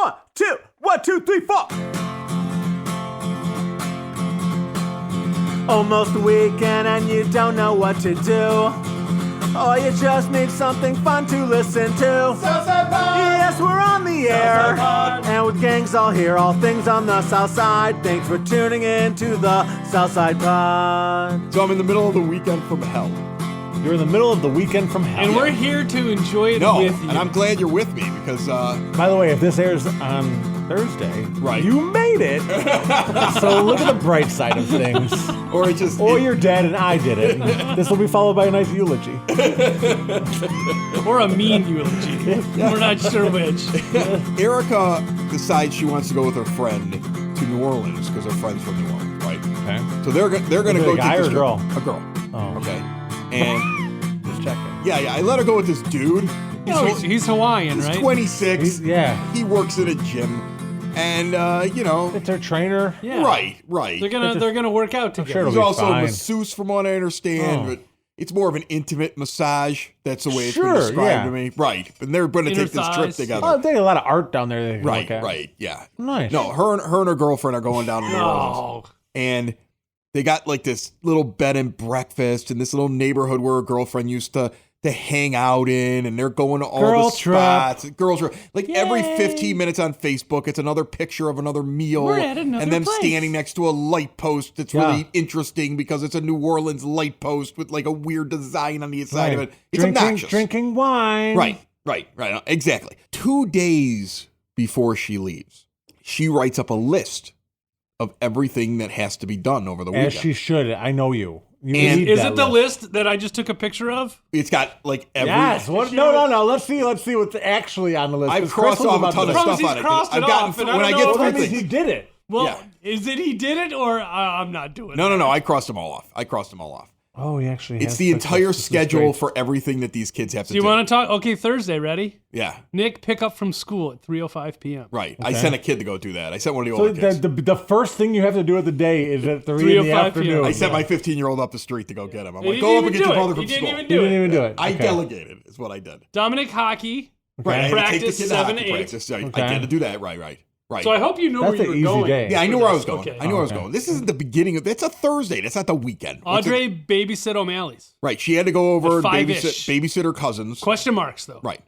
1, 2, 1, 2, 3, 4. Almost the weekend and you don't know what to do. Or you just need something fun to listen to. Southside Pod! Yes, we're on the air. Pod. And with gangs all here, all things on the South Side. Thanks for tuning in to the Southside Pod. So I'm in the middle of the weekend from hell. You're in the middle of the weekend from hell. And we're here to enjoy it with you. And I'm glad you're with me because... By the way, if this airs on Thursday, right, you made it. So look at the bright side of things. Or you're dead and I did it. This will be followed by a nice eulogy. Or a mean eulogy. We're not sure which. Erica decides she wants to go with her friend to New Orleans because her friend's from New Orleans, right? Okay. So they're going to go. A guy or a girl? A girl. Oh. Okay. And just checking. Yeah. I let her go with this dude. He's Hawaiian, right? He's 26. Yeah. He works in a gym. And it's her trainer. Yeah. Right. They're gonna work out together. Sure He's it'll be also fine. a masseuse, from what I understand, but it's more of an intimate massage. That's the way it's been described to me. Right. And they're going to take this trip together. Oh, they have a lot of art down there. They can look at. Right. Yeah. Nice. No, her and her girlfriend are going down to New Orleans, and they got like this little bed and breakfast in this little neighborhood where her girlfriend used to hang out in, and they're going to all the spots. Girl trip. Like every 15 minutes on Facebook, it's another picture of another meal. We're at another and them place. standing next to a light post that's really interesting because it's a New Orleans light post with like a weird design on the inside of it. It's obnoxious. Drinking wine. Right. Exactly. 2 days before she leaves, she writes up a list of everything that has to be done over the weekend. As she should. I know you. And is it the list that I just took a picture of? It's got like every... Yes. What? No. Let's see what's actually on the list. I've crossed off a ton of stuff on it. I've gotten when I get through he did it. Well, is it he did it or I'm not doing it? No. I crossed them all off. Oh, he actually It's the entire schedule for everything that these kids have to do. Do you want to talk? Okay, Thursday, ready? Yeah. Nick, pick up from school at 3:05 p.m. Right. Okay. I sent a kid to go do that. I sent one of the older kids. The first thing you have to do at the day is at 3 in the afternoon. I sent my 15-year-old up the street to go get him. I'm like, go up and get your brother from school. He didn't even do it. I delegated is what I did. Dominic hockey. Right. I had to take the Practice kid 7 to to 8. practice. I did to do that. Right. So I hope you know That's where you were an easy going. day. Yeah, I knew where I was going. Okay. I knew where I was going. This isn't the beginning of... It's a Thursday. That's not the weekend. Audrey babysit O'Malley's. Right. She had to go over and At 5-ish. babysit her cousins. Question marks, though. Right.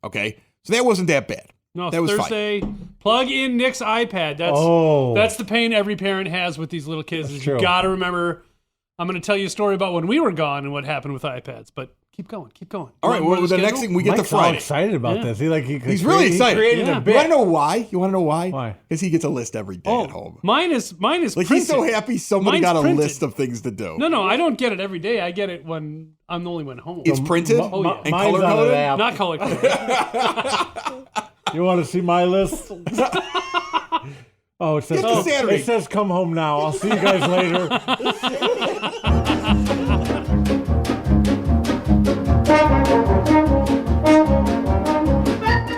Okay. So that wasn't that bad. No, that was Thursday, plug in Nick's iPad. That's the pain every parent has with these little kids. Is you got to remember, I'm going to tell you a story about when we were gone and what happened with iPads, but keep going. All right, well, the next thing we get Mike's to Friday. All excited about this. He's really excited. Created a bit. You want to know why? Why? Because he gets a list every day at home. Mine is Like printed. he's so happy somebody Mine's got a printed. list of things to do. No, I don't get it every day. I get it when I'm the only one home. It's printed Oh, yeah. and Mine's color on an coded. app. Not color coded. You want to see my list? Oh, it says, Get to Saturday. it says come home now. I'll see you guys later.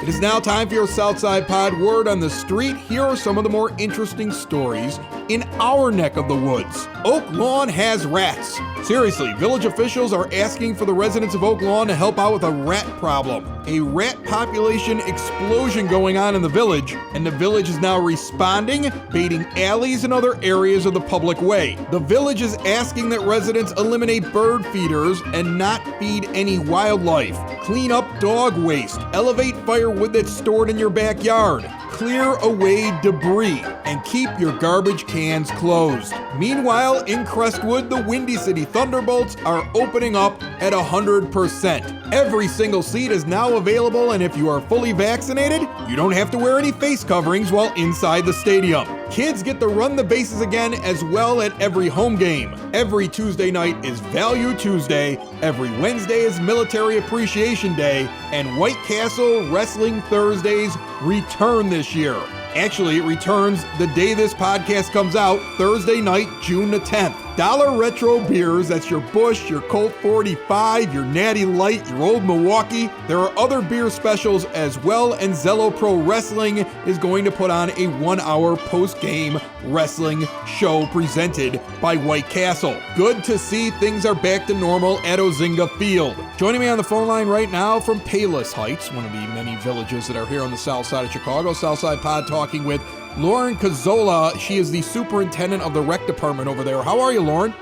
It is now time for your Southside Pod Word on the Street. Here are some of the more interesting stories in our neck of the woods. Oak Lawn has rats. Seriously, village officials are asking for the residents of Oak Lawn to help out with a rat problem. A rat population explosion going on in the village, and the village is now responding, baiting alleys and other areas of the public way. The village is asking that residents eliminate bird feeders and not feed any wildlife. Clean up dog waste. Elevate firewood that's stored in your backyard. Clear away debris and keep your garbage cans closed. Meanwhile, in Crestwood, the Windy City Thunderbolts are opening up at 100%. Every single seat is now available, and if you are fully vaccinated, you don't have to wear any face coverings while inside the stadium. Kids get to run the bases again as well at every home game. Every Tuesday night is Value Tuesday. Every Wednesday is Military Appreciation Day. And White Castle Wrestling Thursdays return this year. Actually, it returns the day this podcast comes out, Thursday night, June the 10th. Dollar Retro Beers, that's your Busch, your Colt 45, your Natty Light, your Old Milwaukee. There are other beer specials as well, and Zello Pro Wrestling is going to put on a 1-hour post-game wrestling show presented by White Castle. Good to see things are back to normal at Ozinga Field. Joining me on the phone line right now from Palos Heights, one of the many villages that are here on the south side of Chicago. Southside Pod talking with Lauren Cazzola. She is the superintendent of the rec department over there. How are you, Lauren?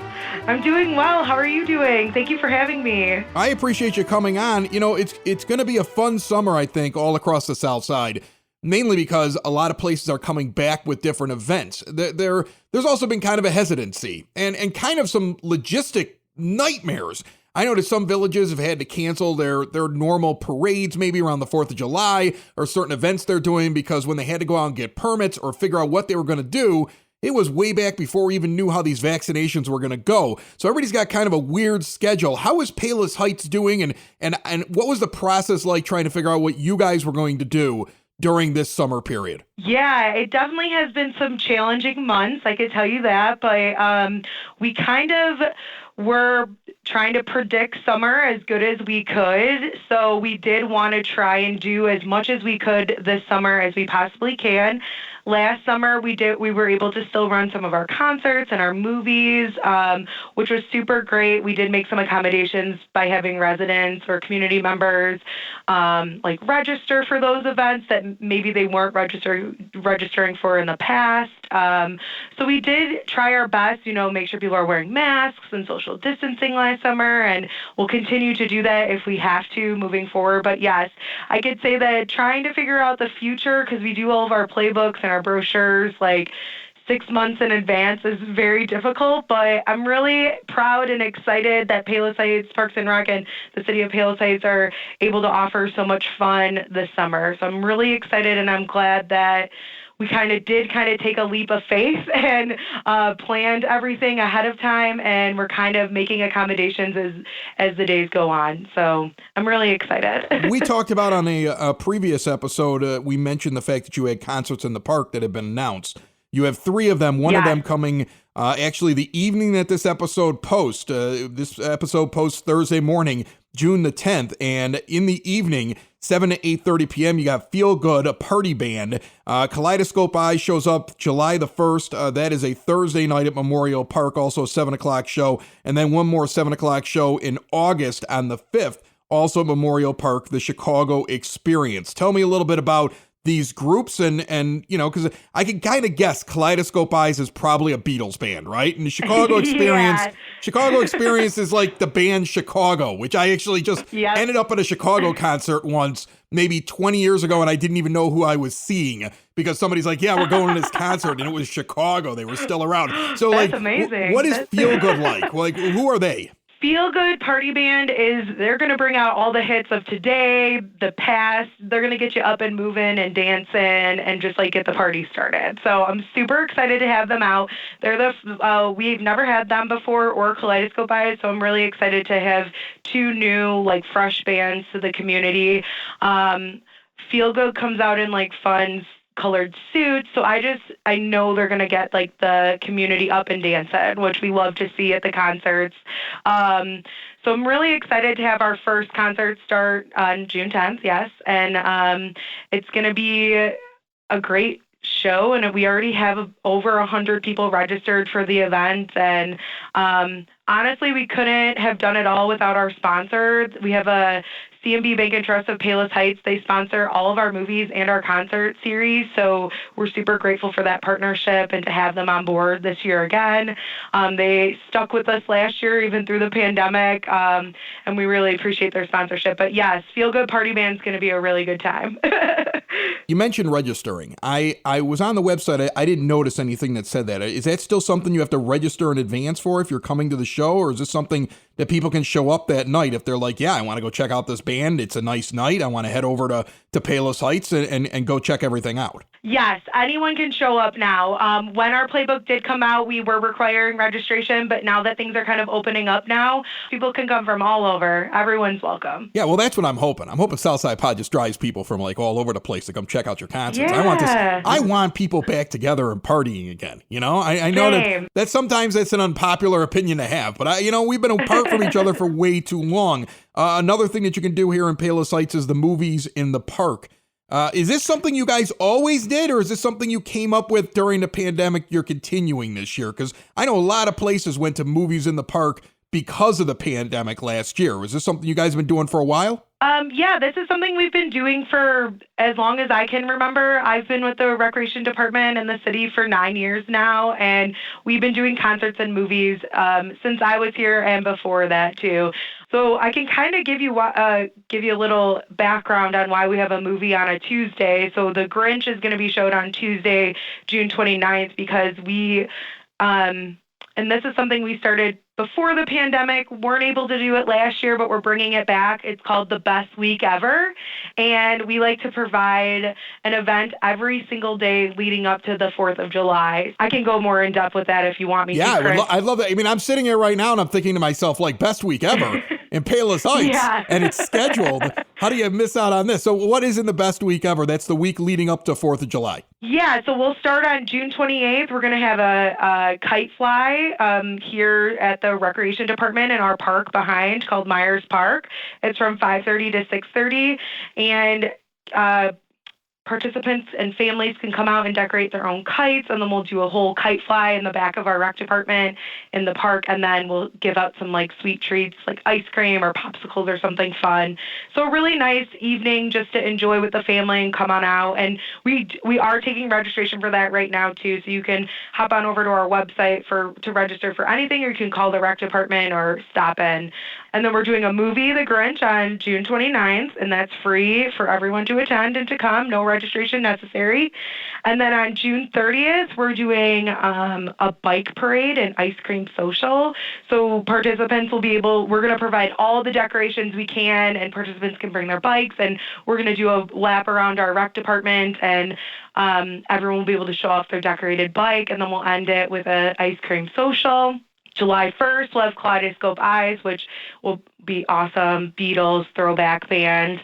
I'm doing well. How are you doing? Thank you for having me. I appreciate you coming on. You know, it's going to be a fun summer, I think, all across the south side. Mainly because a lot of places are coming back with different events. There's also been kind of a hesitancy and kind of some logistic nightmares. I noticed some villages have had to cancel their normal parades, maybe around the 4th of July, or certain events they're doing because when they had to go out and get permits or figure out what they were going to do, it was way back before we even knew how these vaccinations were going to go. So everybody's got kind of a weird schedule. How is Palos Heights doing, and what was the process like trying to figure out what you guys were going to do during this summer period? Yeah, it definitely has been some challenging months, I could tell you that, but we kind of were trying to predict summer as good as we could, so we did want to try and do as much as we could this summer as we possibly can. Last summer, we were able to still run some of our concerts and our movies, which was super great. We did make some accommodations by having residents or community members register for those events that maybe they weren't registering for in the past. So we did try our best, make sure people are wearing masks and social distancing last summer, and we'll continue to do that if we have to moving forward. But yes, I could say that trying to figure out the future, because we do all of our playbooks and our brochures 6 months in advance, is very difficult, but I'm really proud and excited that Palos Heights Parks and Rec and the city of Palos Heights are able to offer so much fun this summer. So I'm really excited, and I'm glad that we did take a leap of faith and planned everything ahead of time, and we're kind of making accommodations as the days go on. So I'm really excited. We talked about on a previous episode, we mentioned the fact that you had concerts in the park that had been announced. You have 3 of them, one of them coming actually the evening that this episode posts. This episode posts Thursday morning, June the 10th, and in the evening, 7 to 8:30 p.m., you got Feel Good, a party band. Kaleidoscope Eyes shows up July the 1st. That is a Thursday night at Memorial Park, also a 7 o'clock show. And then one more 7 o'clock show in August on the 5th, also at Memorial Park, the Chicago Experience. Tell me a little bit about these groups and because I can kind of guess Kaleidoscope Eyes is probably a Beatles band, right? And the Chicago Experience, Chicago Experience is like the band Chicago, which I actually just ended up at a Chicago concert once, maybe 20 years ago, and I didn't even know who I was seeing because somebody's like, yeah, we're going to this concert, and it was Chicago. They were still around. So that's amazing. What is Feel Good like? Who are they? Feel Good Party Band they're going to bring out all the hits of today, the past. They're going to get you up and moving and dancing and just get the party started. So I'm super excited to have them out. They're we've never had them before or Kaleidoscope Eyes, so I'm really excited to have 2 new fresh bands to the community. Feel Good comes out in fun colored suits, so I know they're gonna get the community up and dancing, which we love to see at the concerts. So I'm really excited to have our first concert start on June 10th, and it's gonna be a great show, and we already have over 100 people registered for the event, and honestly, we couldn't have done it all without our sponsor. We have a CMB Bank and Trust of Palos Heights. They sponsor all of our movies and our concert series, so we're super grateful for that partnership and to have them on board this year again. They stuck with us last year, even through the pandemic, and we really appreciate their sponsorship. But yes, Feel Good Party Band's going to be a really good time. You mentioned registering. I was on the website. I didn't notice anything that said that. Is that still something you have to register in advance for if you're coming to the show, or is this something that people can show up that night if they're like, yeah, I want to go check out this band. It's a nice night. I want to head over to Palos Heights and go check everything out. Yes, anyone can show up now. When our playbook did come out, we were requiring registration, but now that things are kind of opening up now, people can come from all over. Everyone's welcome. Yeah, well, that's what I'm hoping. I'm hoping Southside Pod just drives people from all over the place to come check out your concerts. Yeah. I want people back together and partying again. I know that sometimes that's an unpopular opinion to have, but we've been apart from each other for way too long. Another thing that you can do here in Palos Heights is the movies in the park. Is this something you guys always did, or is this something you came up with during the pandemic you're continuing this year? Because I know a lot of places went to movies in the park because of the pandemic last year. Is this something you guys have been doing for a while? Yeah, this is something we've been doing for as long as I can remember. I've been with the recreation department in the city for 9 years now, and we've been doing concerts and movies since I was here and before that too. So I can kind of give you a little background on why we have a movie on a Tuesday. So The Grinch is going to be showed on Tuesday, June 29th, because we, and this is something we started before the pandemic, weren't able to do it last year, but we're bringing it back. It's called The Best Week Ever, and we like to provide an event every single day leading up to the 4th of July. I can go more in depth with that if you want me to, Chris. I love that. I mean, I'm sitting here right now and I'm thinking to myself, like, best week ever in Palos Heights, and it's scheduled. How do you miss out on this? So what is in the best week ever? That's the week leading up to 4th of July. Yeah, so we'll start on June 28th. We're going to have a kite fly here at the recreation department in our park behind called Myers Park. It's from 5:30 to 6:30, and participants and families can come out and decorate their own kites, and then we'll do a whole kite fly in the back of our rec department in the park, and then we'll give out some like sweet treats like ice cream or popsicles or something fun. So a really nice evening just to enjoy with the family and come on out. And we are taking registration for that right now too, so you can hop on over to our website to register for anything, or you can call the rec department or stop in. And then we're doing a movie, The Grinch, on June 29th, and that's free for everyone to attend and to come. No registration necessary. And then on June 30th, we're doing a bike parade and ice cream social. So participants will be we're going to provide all the decorations we can, and participants can bring their bikes, and we're going to do a lap around our rec department, and everyone will be able to show off their decorated bike, and then we'll end it with an ice cream social. July 1st, we'll have Kaleidoscope Eyes, which will be awesome. Beatles throwback band.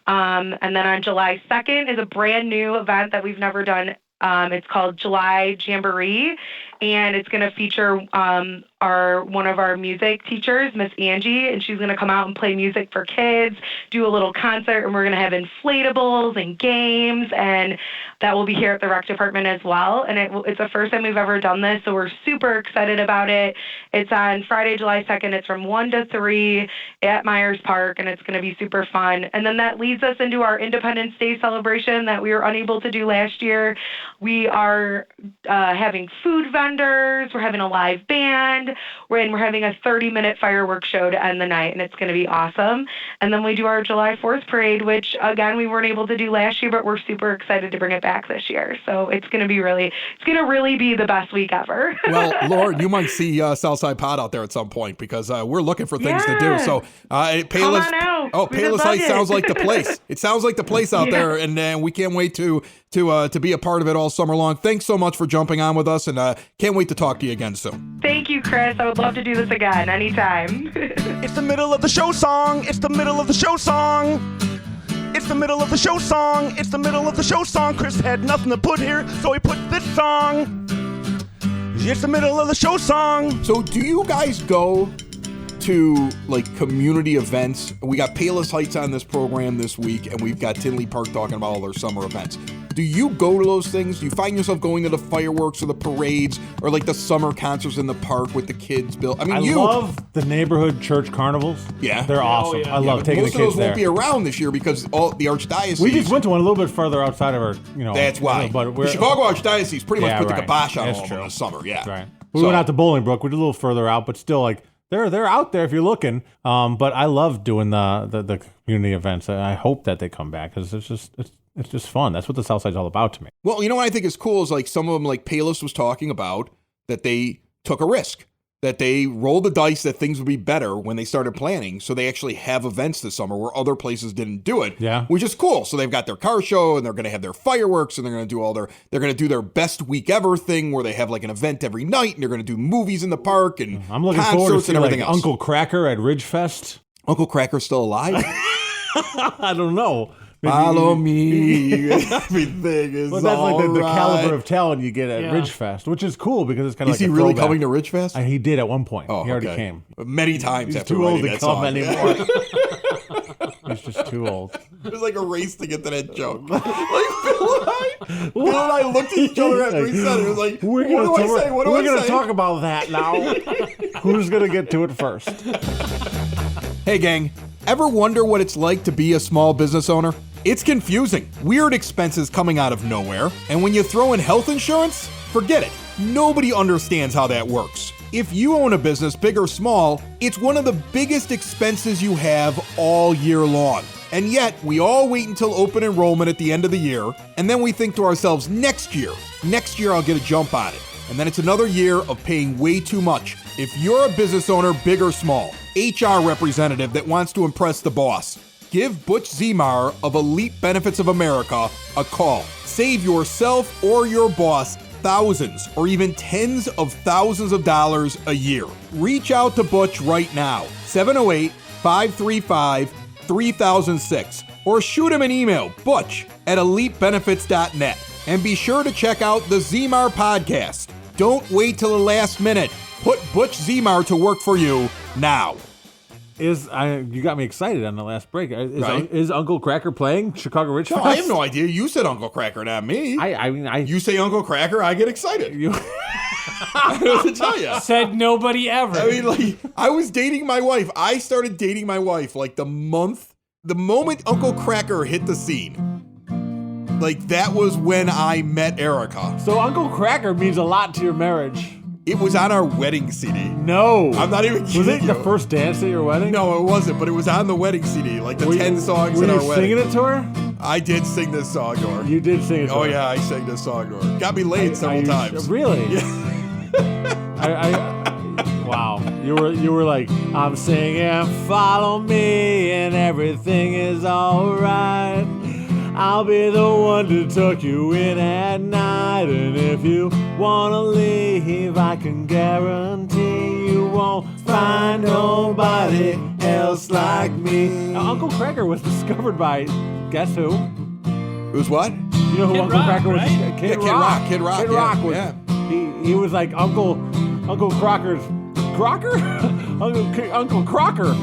And then on July 2nd is a brand new event that we've never done. It's called July Jamboree, and it's going to feature one of our music teachers, Miss Angie, and she's going to come out and play music for kids, do a little concert, and we're going to have inflatables and games, and that will be here at the rec department as well. And it's the first time we've ever done this, so we're super excited about it. It's on Friday, July 2nd. It's from 1 to 3 at Myers Park, and it's going to be super fun. And then that leads us into our Independence Day celebration that we were unable to do last year. We are having food vendors. We're having a live band. We're having a 30-minute fireworks show to end the night, and it's going to be awesome. And then we do our July 4th parade, which, again, we weren't able to do last year, but we're super excited to bring it back this year. So it's going to really be the best week ever. Well, Lauren, you might see SouthSide Pod out there at some point, because we're looking for things to do. So Palos, come on out. Palos Heights sounds like the place. It sounds like the place out there, and we can't wait to be a part of it all summer long. Thanks so much for jumping on with us, and can't wait to talk to you again soon. Thank you, Chris. I would love to do this again anytime. It's the middle of the show song. It's the middle of the show song. It's the middle of the show song. It's the middle of the show song. Chris had nothing to put here, so he put this song. It's the middle of the show song. So do you guys go to like community events? We got Palos Heights on this program this week, and we've got Tinley Park talking about all their summer events. Do you go to those things? Do you find yourself going to the fireworks or the parades or like the summer concerts in the park with the kids? I love the neighborhood church carnivals. Yeah. They're awesome. yeah. I love taking the kids there. Most of those won't be around this year because all the Archdiocese. We just went to one a little bit further outside of our, That's why. But the Chicago Archdiocese pretty much put the kibosh on That's all of them in the summer. Yeah. Right. We went out to Bolingbrook. We did a little further out, but still like they're out there if you're looking. But I love doing the community events. I hope that they come back because it's just fun. That's what the Southside's all about to me. Well, you know what I think is cool is like some of them, like Palos was talking about, that they took a risk, that they rolled the dice that things would be better when they started planning. So they actually have events this summer where other places didn't do it. Yeah. Which is cool. So they've got their car show and they're going to have their fireworks and they're going to do their best week ever thing where they have like an event every night and they're going to do movies in the park and I'm looking forward to see and everything like else. Uncle Cracker at Ridgefest. Uncle Cracker's still alive? I don't know. Maybe Follow me. Everything is But that's like the right. caliber of talent you get at Yeah. Ridgefest, which is cool because it's kind of Is like he a really throwback. coming to Ridgefest? He did at one point. Oh, he already okay. came. Many times He's after too old writing to that come song. anymore. He's just too old. It was like a race to get to that joke. Like Bill and I looked at each other after he said it. It was like, what do I say? What do I say? We're going to talk about that now. Who's going to get to it first? Hey, gang. Ever wonder what it's like to be a small business owner? It's confusing. Weird expenses coming out of nowhere. And when you throw in health insurance, forget it. Nobody understands how that works. If you own a business, big or small, it's one of the biggest expenses you have all year long. And yet, we all wait until open enrollment at the end of the year, and then we think to ourselves, next year I'll get a jump on it. And then it's another year of paying way too much. If you're a business owner, big or small, HR representative that wants to impress the boss, give Butch Zemar of Elite Benefits of America a call. Save yourself or your boss thousands or even tens of thousands of dollars a year. Reach out to Butch right now, 708-535-3006, or shoot him an email, butch@elitebenefits.net. And be sure to check out the Zemar podcast. Don't wait till the last minute. Put Butch Zemar to work for you now. You got me excited on the last break. Right. Is Uncle Cracker playing Chicago Ridge No, Fest? I have no idea. You said Uncle Cracker, not me. You say Uncle Cracker, I get excited. I don't know what to tell you. Said nobody ever. I mean, like, I was dating my wife. I started dating my wife like the moment Uncle Cracker hit the scene. Like, that was when I met Erica. So Uncle Cracker means a lot to your marriage. It was on our wedding CD. No. I'm not even kidding. Was it you. the first dance at your wedding? No, it wasn't, but it was on the wedding CD, like the 10 songs were in our you wedding. singing it to her? I did sing this song to her. You did sing it to her? Oh, yeah, I sang this song to her. Got me laid several times. Really? Yeah. Wow. You were like, I'm singing, follow me, and everything is alright. I'll be the one to tuck you in at night, and if you wanna leave, I can guarantee you won't find nobody else like me. Now, Uncle Cracker was discovered by, guess who? It was what? You know who Kid Uncle Rock, Cracker was? right? Kid Kid Rock. Kid Rock, Kid yeah, Rock was. yeah. He was like Uncle Crocker's Crocker? Uncle Crocker.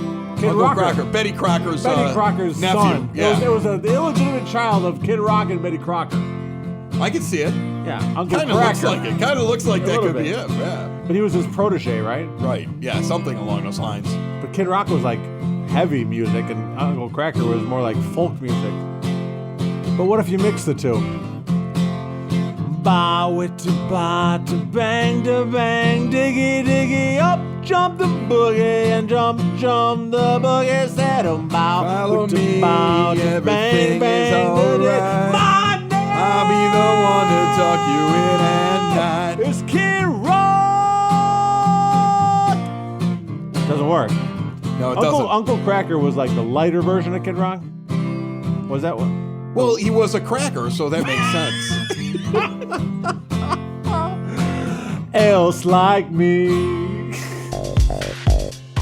Kid Uncle Rocker. Crocker. Betty Crocker's Crocker's nephew. son. Yeah. It was an illegitimate child of Kid Rock and Betty Crocker. I can see it. Yeah, Uncle Kind of Cracker. looks like it. Kind of looks like A that little could be bit. him. Yeah. But he was his protege, right? Right. Yeah, something along those lines. But Kid Rock was like heavy music, and Uncle Cracker was more like folk music. But what if you mix the two? Bow it to bang, diggy, diggy, up, jump the boogie, and jump the boogie, set 'em bow. Follow to me, bow, to everything is alright. My name I'll be the one to tuck you in at night. is Kid Rock. Doesn't work. No, it doesn't. Uncle Cracker was like the lighter version of Kid Rock. Was that what? Well, he was a cracker, so that makes sense. Else like me.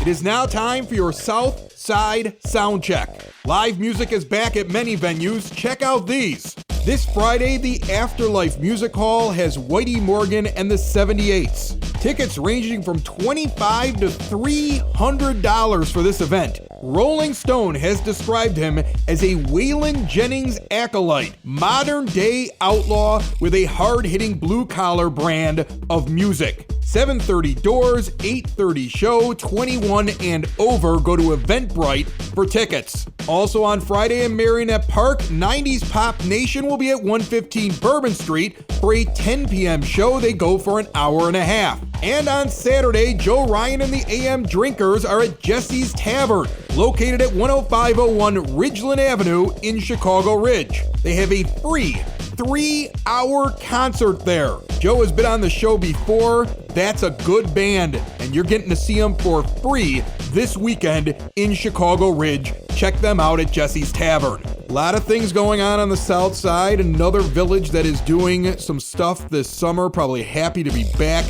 It is now time for your SouthSide sound check. Live music is back at many venues. Check out these. This Friday, the Afterlife Music Hall has Whitey Morgan and the 78s. Tickets ranging from $25 to $300 for this event. Rolling Stone has described him as a Waylon Jennings acolyte, modern-day outlaw with a hard-hitting blue-collar brand of music. 7:30 doors, 8:30 show, 21 and over. Go to Eventbrite for tickets. Also on Friday in Marionette Park, 90s Pop Nation will be at 115 Bourbon Street for a 10 p.m. show. They go for an hour and a half. And on Saturday, Joe Ryan and the AM Drinkers are at Jesse's Tavern, located at 10501 Ridgeland Avenue in Chicago Ridge. They have a free 3-hour concert there. Joe has been on the show before. That's a good band, and you're getting to see them for free this weekend in Chicago Ridge. Check them out at Jesse's Tavern. A lot of things going on the South Side. Another village that is doing some stuff this summer. Probably happy to be back.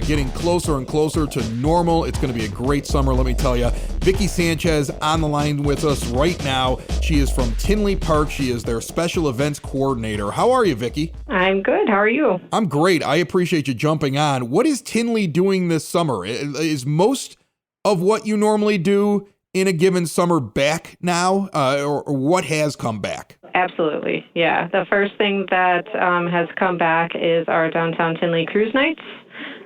Getting closer and closer to normal. It's going to be a great summer, let me tell you. Vicky Sanchez on the line with us right now. She is from Tinley Park. She is their special events coordinator. How are you, Vicky? I'm good. How are you? I'm great. I appreciate you jumping on. What is Tinley doing this summer? Is most of what you normally do in a given summer back now, or what has come back? Absolutely, yeah. The first thing that has come back is our downtown Tinley cruise nights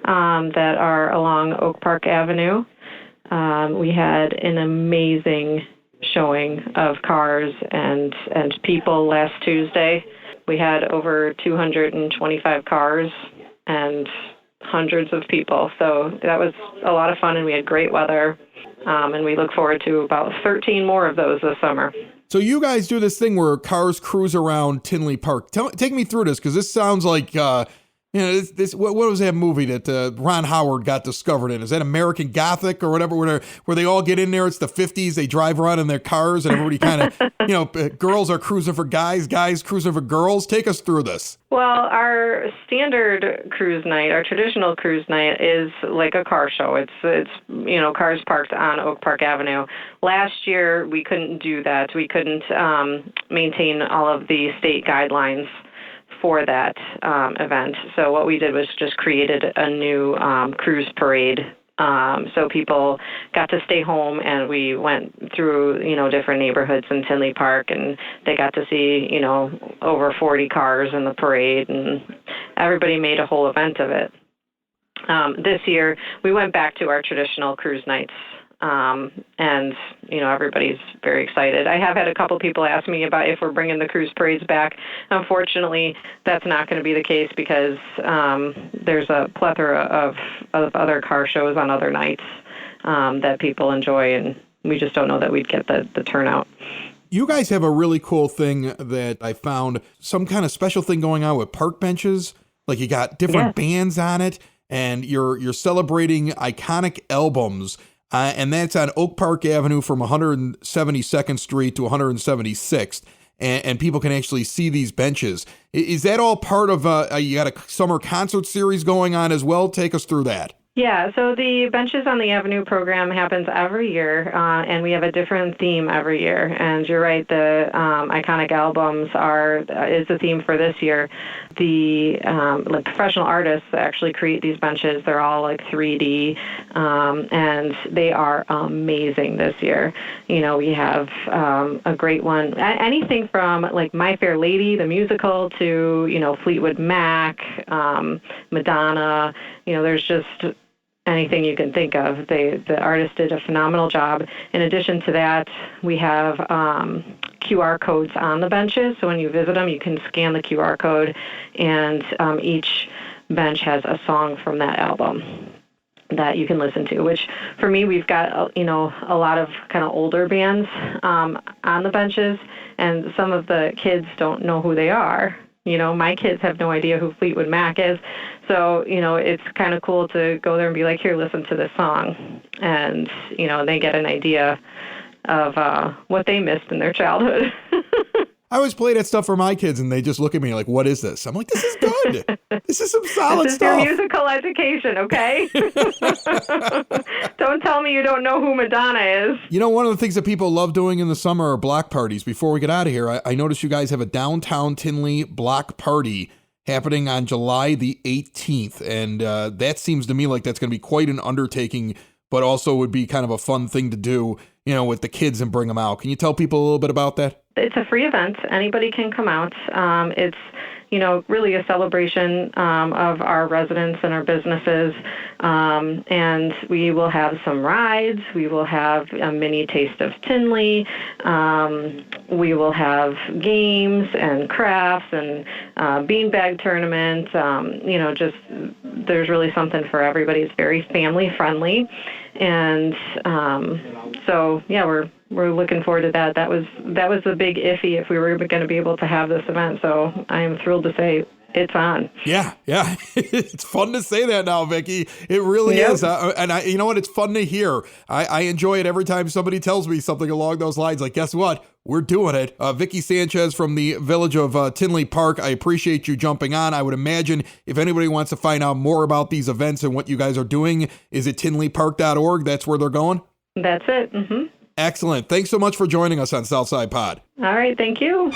that are along Oak Park Avenue. We had an amazing showing of cars and people last Tuesday. We had over 225 cars and hundreds of people. So that was a lot of fun, and we had great weather. And we look forward to about 13 more of those this summer. So you guys do this thing where cars cruise around Tinley Park. Take me through this, because this sounds like, this what was that movie that Ron Howard got discovered in? Is that American Gothic or whatever, where they all get in there? It's the 50s. They drive around in their cars, and everybody kind of, girls are cruising for guys, guys cruising for girls. Take us through this. Well, our standard cruise night, our traditional cruise night, is like a car show. It's cars parked on Oak Park Avenue. Last year, we couldn't do that. We couldn't maintain all of the state guidelines for that event. So what we did was just created a new cruise parade. So people got to stay home, and we went through, different neighborhoods in Tinley Park, and they got to see, over 40 cars in the parade, and everybody made a whole event of it. This year, we went back to our traditional cruise nights, and, everybody's very excited. I have had a couple people ask me about if we're bringing the cruise parades back. Unfortunately, that's not going to be the case, because there's a plethora of other car shows on other nights that people enjoy, and we just don't know that we'd get the turnout. You guys have a really cool thing that I found, some kind of special thing going on with park benches. Like, you got different bands on it, and you're celebrating iconic albums. And that's on Oak Park Avenue from 172nd Street to 176th. And people can actually see these benches. Is that all part of, you got a summer concert series going on as well? Take us through that. Yeah, so the Benches on the Avenue program happens every year, and we have a different theme every year. And you're right, the iconic albums is the theme for this year. The professional artists actually create these benches. They're all like 3D, and they are amazing this year. We have a great one. Anything from like My Fair Lady, the musical, to Fleetwood Mac, Madonna. There's just anything you can think of. The artist did a phenomenal job. In addition to that, we have QR codes on the benches. So when you visit them, you can scan the QR code, and each bench has a song from that album that you can listen to, which for me, we've got, a lot of kind of older bands on the benches, and some of the kids don't know who they are. My kids have no idea who Fleetwood Mac is. So, it's kind of cool to go there and be like, here, listen to this song. And, they get an idea of what they missed in their childhood. I always play that stuff for my kids, and they just look at me like, what is this? I'm like, this is good. This is some solid this is stuff. Your musical education, okay? Don't tell me you don't know who Madonna is. One of the things that people love doing in the summer are block parties. Before we get out of here, I noticed you guys have a downtown Tinley block party happening on July the 18th. And that seems to me like that's going to be quite an undertaking, but also would be kind of a fun thing to do, with the kids and bring them out. Can you tell people a little bit about that? It's a free event. Anybody can come out. It's, really a celebration of our residents and our businesses. And we will have some rides. We will have a mini taste of Tinley. We will have games and crafts and beanbag tournament. Just there's really something for everybody. It's very family friendly. And so, yeah, we're looking forward to that. That was the big iffy if we were going to be able to have this event. So I am thrilled to say it's on. Yeah. It's fun to say that now, Vicki. It really is. And you know what? It's fun to hear. I enjoy it every time somebody tells me something along those lines. Like, guess what? We're doing it. Vicki Sanchez from the village of Tinley Park. I appreciate you jumping on. I would imagine if anybody wants to find out more about these events and what you guys are doing, is it tinleypark.org? That's where they're going? That's it. Mm-hmm. Excellent. Thanks so much for joining us on Southside Pod. All right. Thank you.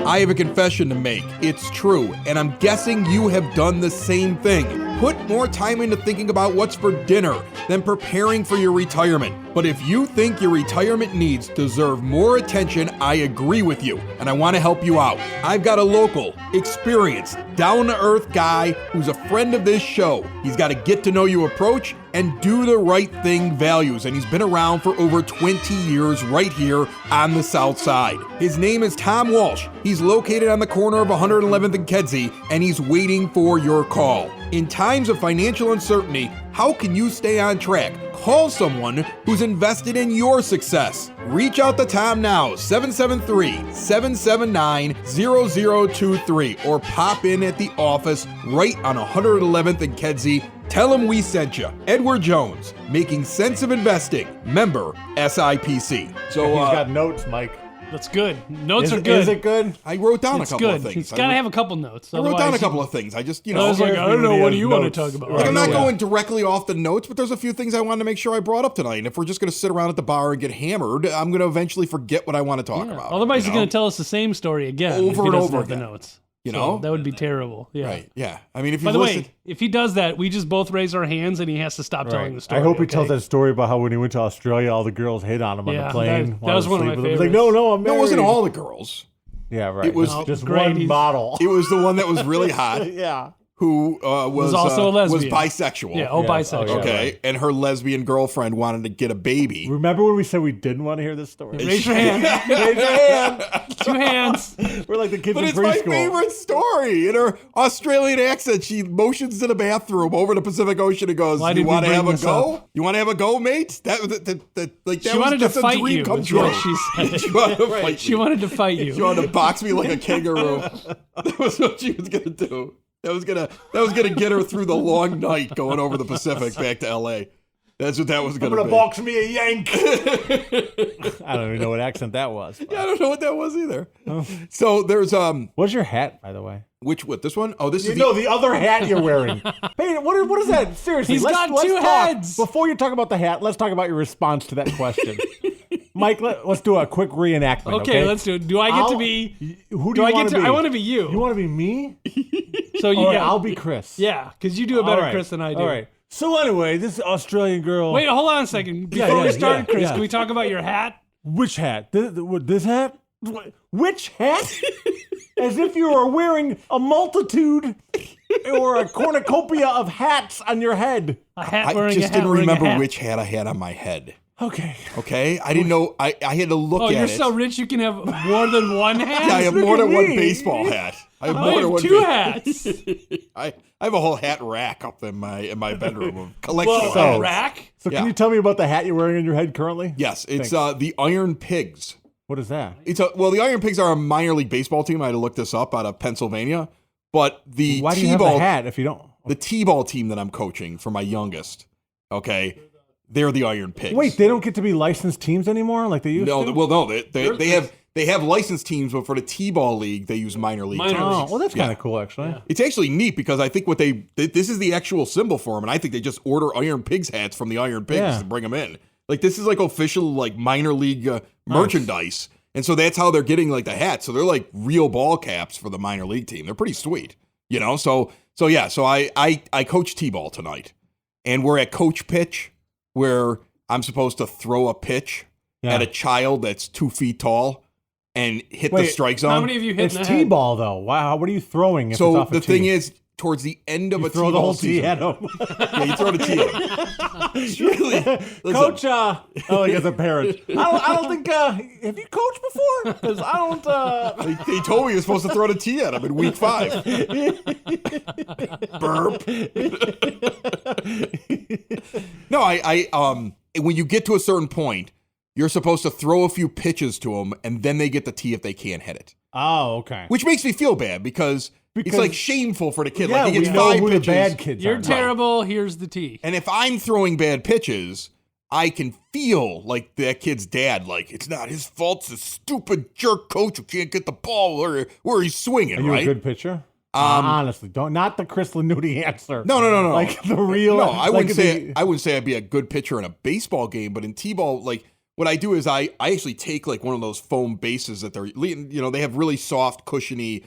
I have a confession to make. It's true, and I'm guessing you have done the same thing. Put more time into thinking about what's for dinner than preparing for your retirement. But if you think your retirement needs deserve more attention, I agree with you, and I want to help you out. I've got a local, experienced, down-to-earth guy who's a friend of this show. He's got a get-to-know-you approach and do the right thing values, and he's been around for over 20 years right here on the South Side. His name is Tom Walsh. He's located on the corner of 111th and Kedzie, and he's waiting for your call. In times of financial uncertainty, how can you stay on track? Call someone who's invested in your success. Reach out to Tom now, 773-779-0023, or pop in at the office right on 111th and Kedzie. Tell him we sent you. Edward Jones, making sense of investing. Member SIPC. So he's got notes, Mike. That's good. Notes are good. Is it good? I wrote down a couple of things. He's got to have a couple notes. I wrote down a couple of things. I just, I was like, I don't know. What do you want to talk about? Like, I'm not going directly off the notes, but there's a few things I wanted to make sure I brought up tonight. And if we're just going to sit around at the bar and get hammered, I'm going to eventually forget what I want to talk about. Otherwise, he's going to tell us the same story again. Over and over again. The notes. You know? That would be terrible. Yeah. Right. Yeah. I mean, if you By the way, if he does that, we just both raise our hands and he has to stop telling the story. I hope he tells that story about how when he went to Australia, all the girls hit on him on the plane. That was one of my favorites. Like, no, I'm married. It wasn't all the girls. Yeah, right. It was just one model. It was the one that was really hot. Yeah. Who was also a lesbian. Was bisexual. Yeah, bisexual. Okay, right. And her lesbian girlfriend wanted to get a baby. Remember when we said we didn't want to hear this story? Raise your hand. Raise your hand. 2 hands. We're like the kids but in it's preschool. my favorite story. In her Australian accent, she motions to the bathroom over the Pacific Ocean and goes, "You want to have a go? You want to have a go, mate?" That she wanted to fight you. Come true. She said. She wanted to fight She wanted to fight you. She wanted to box me like a kangaroo. That was what she was gonna do. That was gonna get her through the long night going over the Pacific back to LA. That's what that was gonna be. Box me a yank. I don't even know what accent that was. Yeah, I don't know what that was either. So there's What's your hat, by the way? What this one? Oh, this is the other hat you're wearing. Hey, what is that? Seriously, He's got two heads. Before you talk about the hat, let's talk about your response to that question. Mike, let's do a quick reenactment. Okay, let's do it. Do I get to be? Who do you want to be? I want to be you. You want to be me? So you. Right, I'll be Chris. Yeah, because you do a better Chris than I do. All right. So anyway, this Australian girl. Wait, hold on a second. Before we start, Chris, can we talk about your hat? Which hat? This hat? Which hat? As if you were wearing a multitude or a cornucopia of hats on your head. I just didn't remember which hat I had on my head. Okay. I didn't know. I had to look at it. Oh, you're so rich you can have more than one hat? Yeah, I have more than one baseball hat. I have more than one. 2 hats. I have a whole hat rack up in my bedroom of collection of a hats. rack? So can you tell me about the hat you're wearing on your head currently? Yes, it's the Iron Pigs. What is that? The Iron Pigs are a minor league baseball team. I had to look this up out of Pennsylvania. But the Why do you have the hat if you don't? The T-ball team that I'm coaching for my youngest, okay, they're the Iron Pigs. Wait, they don't get to be licensed teams anymore like they used to? No, they have licensed teams, but for the T-ball league, they use minor league teams. Oh, well, that's kind of cool, actually. Yeah. It's actually neat because I think this is the actual symbol for them, and I think they just order Iron Pigs hats from the Iron Pigs to bring them in. Like, this is like official like minor league merchandise, and so that's how they're getting like the hats. So they're like real ball caps for the minor league team. They're pretty sweet, you know. So I coach T-ball tonight, and we're at coach pitch where I'm supposed to throw a pitch at a child that's 2 feet tall and hit the strike zone. How many of you hit It's T-ball, though. Wow, what are you throwing if it's off the thing is, towards the end of a throw the whole season, tee at him. Yeah, you throw the tee at him. It's really, Coach, like as a parent, I don't think, have you coached before? Because I don't, They told me you're supposed to throw the tee at him in week 5. Burp. No, I when you get to a certain point, you're supposed to throw a few pitches to them, and then they get the tee if they can't hit it. Oh, okay. Which makes me feel bad because it's like shameful for the kid. Yeah, like he gets we know 5 who pitches. the bad kids You're are. terrible. Here's the tee. And if I'm throwing bad pitches, I can feel like that kid's dad. Like, it's not his fault. It's a stupid jerk coach who can't get the ball where he's swinging. Are you right? a good pitcher? Honestly, not the Chris Lanuti answer. No. Like the real. No, I wouldn't say I'd be a good pitcher in a baseball game, but in T-ball, like what I do is I actually take like one of those foam bases that they have really soft, cushiony,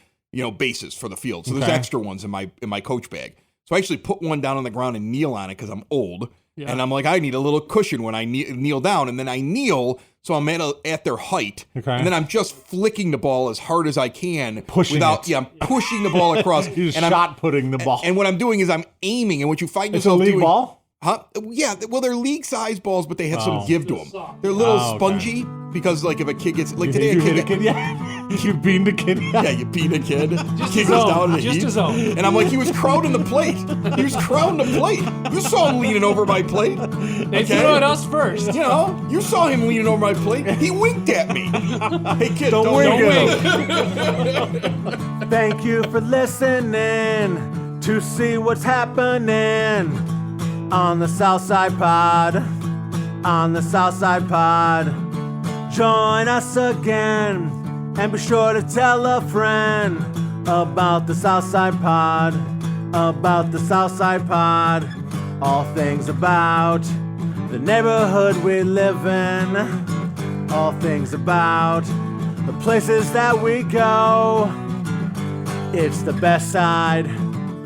bases for the field. So there's extra ones in my coach bag. So I actually put one down on the ground and kneel on it because I'm old. Yeah. And I'm like, I need a little cushion when I kneel down. And then I kneel, so I'm at their height. Okay. And then I'm just flicking the ball as hard as I can. Pushing it. Yeah, I'm pushing the ball across. You're shot putting the ball. And what I'm doing is I'm aiming. And what you find It's a yourself league doing... ball? Huh? Yeah, well, they're league-sized balls, but they have some give to them. They're a little spongy because, like, if a kid gets... Like, today you a kid... hit a kid? Yeah. You beamed a kid? Yeah, you beat a kid. Just Kid his goes own. down in the Just heat. his own. And I'm like, he was crowding the plate. He was crowding the plate. You saw him leaning over my plate. They threw at us first. You know, you saw him leaning over my plate. He winked at me. Hey, kid, don't wink. wink. Thank you for listening to see what's happening on the SouthSide Pod. On the SouthSide Pod. Join us again and be sure to tell a friend about the SouthSide Pod. About the SouthSide Pod. All things about the neighborhood we live in. All things about the places that we go. It's the best side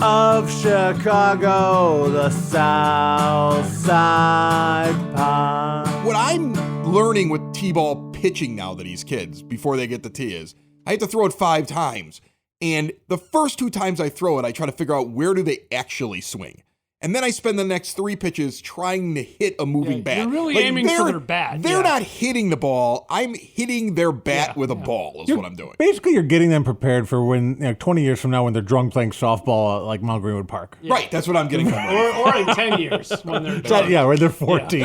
of Chicago, the South Side Pod. What I'm learning with T-ball pitching now that he's kids, before they get the tee, is I have to throw it 5 times. And the first 2 times I throw it, I try to figure out where do they actually swing. And then I spend the next 3 pitches trying to hit a moving bat. You're really aiming for their bat. They're not hitting the ball. I'm hitting their bat with a ball is what I'm doing. Basically, you're getting them prepared for when, 20 years from now, when they're drunk playing softball at like Mount Greenwood Park. Right, that's what I'm getting from. Or in 10 years when they're done. When they're 14.